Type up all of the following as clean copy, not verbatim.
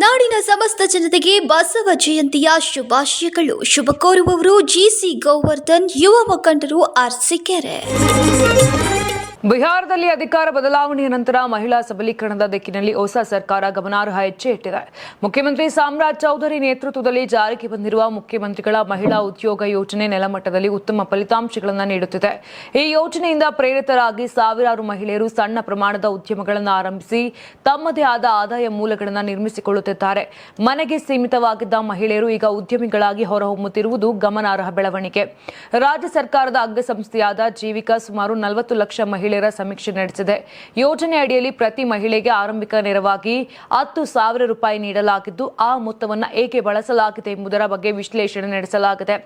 ನಾಡಿನ ಸಮಸ್ತ ಜನತೆಗೆ ಬಸವ ಜಯಂತಿಯ ಶುಭಾಶಯಗಳು. ಶುಭ ಕೋರುವವರು ಜಿಸಿ ಗೋವರ್ಧನ್, ಯುವ ಮುಖಂಡರು, ಅರಸೀಕೆರೆ. ಬಿಹಾರದಲ್ಲಿ ಅಧಿಕಾರ ಬದಲಾವಣೆಯ ನಂತರ ಮಹಿಳಾ ಸಬಲೀಕರಣದ ದಿಕ್ಕಿನಲ್ಲಿ ಹೊಸ ಸರ್ಕಾರ ಗಮನಾರ್ಹ ಹೆಜ್ಜೆ ಇಟ್ಟಿದೆ. ಮುಖ್ಯಮಂತ್ರಿ ಸಾಮ್ರಾಟ್ ಚೌಧರಿ ನೇತೃತ್ವದಲ್ಲಿ ಜಾರಿಗೆ ಬಂದಿರುವ ಮುಖ್ಯಮಂತ್ರಿಗಳ ಮಹಿಳಾ ಉದ್ಯೋಗ ಯೋಜನೆ ನೆಲಮಟ್ಟದಲ್ಲಿ ಉತ್ತಮ ಫಲಿತಾಂಶಗಳನ್ನು ನೀಡುತ್ತಿದೆ. ಈ ಯೋಜನೆಯಿಂದ ಪ್ರೇರಿತರಾಗಿ ಸಾವಿರಾರು ಮಹಿಳೆಯರು ಸಣ್ಣ ಪ್ರಮಾಣದ ಉದ್ಯಮಗಳನ್ನು ಆರಂಭಿಸಿ ತಮ್ಮದೇ ಆದ ಆದಾಯ ಮೂಲಗಳನ್ನು ನಿರ್ಮಿಸಿಕೊಳ್ಳುತ್ತಿದ್ದಾರೆ. ಮನೆಗೆ ಸೀಮಿತವಾಗಿದ್ದ ಮಹಿಳೆಯರು ಈಗ ಉದ್ಯಮಿಗಳಾಗಿ ಹೊರಹೊಮ್ಮುತ್ತಿರುವುದು ಗಮನಾರ್ಹ ಬೆಳವಣಿಗೆ. ರಾಜ್ಯ ಸರ್ಕಾರದ ಅಂಗಸಂಸ್ಥೆಯಾದ ಜೀವಿಕಾ ಸುಮಾರು 40 ಲಕ್ಷ ಮಹಿಳೆಯರ ಸಮೀಕ್ಷೆ ನಡೆಸಿದೆ. ಯೋಜನೆ ಅಡಿಯಲ್ಲಿ ಪ್ರತಿ ಮಹಿಳೆಗೆ ಆರಂಭಿಕ ನೆರವಾಗಿ 10,000 ರೂಪಾಯಿ ನೀಡಲಾಗಿದ್ದು, ಆ ಮೊತ್ತವನ್ನು ಏಕೆ ಬಳಸಲಾಗಿದೆ ಎಂಬುದರ ಬಗ್ಗೆ ವಿಶ್ಲೇಷಣೆ ನಡೆಸಲಾಗಿದೆ.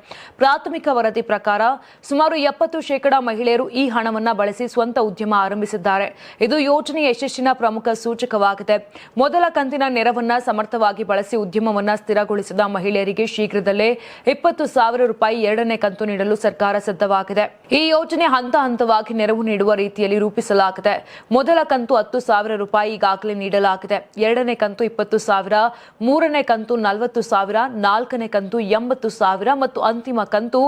ಪ್ರಾಥಮಿಕ ವರದಿ ಪ್ರಕಾರ ಸುಮಾರು 70% ಮಹಿಳೆಯರು ಈ ಹಣವನ್ನು ಬಳಸಿ ಸ್ವಂತ ಉದ್ಯಮ ಆರಂಭಿಸಿದ್ದಾರೆ. ಇದು ಯೋಜನೆಯ ಯಶಸ್ಸಿನ ಪ್ರಮುಖ ಸೂಚಕವಾಗಿದೆ. ಮೊದಲ ಕಂತಿನ ನೆರವನ್ನ ಸಮರ್ಥವಾಗಿ ಬಳಸಿ ಉದ್ಯಮವನ್ನು ಸ್ಥಿರಗೊಳಿಸಿದ ಮಹಿಳೆಯರಿಗೆ ಶೀಘ್ರದಲ್ಲೇ 20,000 ರೂಪಾಯಿ ಎರಡನೇ ಕಂತು ನೀಡಲು ಸರ್ಕಾರ ಸಿದ್ಧವಾಗಿದೆ. ಈ ಯೋಜನೆ ಹಂತ ಹಂತವಾಗಿ ನೆರವು ನೀಡುವ ರೀತಿಯಲ್ಲಿ ರೂಪಿಸಲಾಗಿದೆ. ಮೊದಲ ಕಂತು 10,000 ರೂಪಾಯಿ ಈಗಾಗಲೇ ನೀಡಲಾಗಿದೆ. ಎರಡನೇ ಕಂತು 20,000, ಮೂರನೇ ಕಂತು 40,000, ನಾಲ್ಕನೇ ಕಂತು 80,000 ಮತ್ತು ಅಂತಿಮ ಕಂತು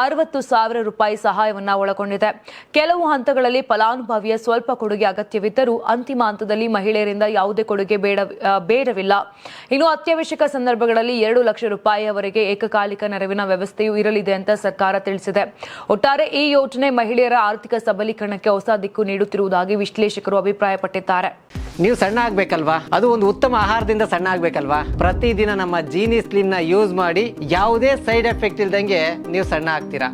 60,000 ರೂಪಾಯಿ ಸಹಾಯವನ್ನ ಒಳಗೊಂಡಿದೆ. ಕೆಲವು ಹಂತಗಳಲ್ಲಿ ಫಲಾನುಭವಿಯ ಸ್ವಲ್ಪ ಕೊಡುಗೆ ಅಗತ್ಯವಿದ್ದರೂ ಅಂತಿಮ ಹಂತದಲ್ಲಿ ಮಹಿಳೆಯರಿಂದ ಯಾವುದೇ ಕೊಡುಗೆ ಬೇಡವಿಲ್ಲ. ಇನ್ನು ಅತ್ಯವಶ್ಯಕ ಸಂದರ್ಭಗಳಲ್ಲಿ 2 ಲಕ್ಷ ರೂಪಾಯಿಯವರೆಗೆ ಏಕಕಾಲಿಕ ನೆರವಿನ ವ್ಯವಸ್ಥೆಯೂ ಇರಲಿದೆ ಅಂತ ಸರ್ಕಾರ ತಿಳಿಸಿದೆ. ಒಟ್ಟಾರೆ ಈ ಯೋಜನೆ ಮಹಿಳೆಯರ ಆರ್ಥಿಕ ಸಬಲೀಕರಣಕ್ಕೆ ಹೊಸ ದಿಕ್ಕು ನೀಡುತ್ತಿರುವುದಾಗಿ ವಿಶ್ಲೇಷಕರು ಅಭಿಪ್ರಾಯಪಟ್ಟಿದ್ದಾರೆ. ನೀವು ಸಣ್ಣ ಆಗ್ಬೇಕಲ್ವಾ? ಅದು ಒಂದು ಉತ್ತಮ ಆಹಾರದಿಂದ ಸಣ್ಣ ಆಗ್ಬೇಕಲ್ವಾ? ಪ್ರತಿದಿನ ನಮ್ಮ ಜೀನಿ ಸ್ಲಿಮ್ ನ ಯೂಸ್ ಮಾಡಿ ಯಾವುದೇ ಸೈಡ್ ಎಫೆಕ್ಟ್ ಇಲ್ದಂಗೆ ನೀವು ಸಣ್ಣ ಆಗ್ತೀರಾ.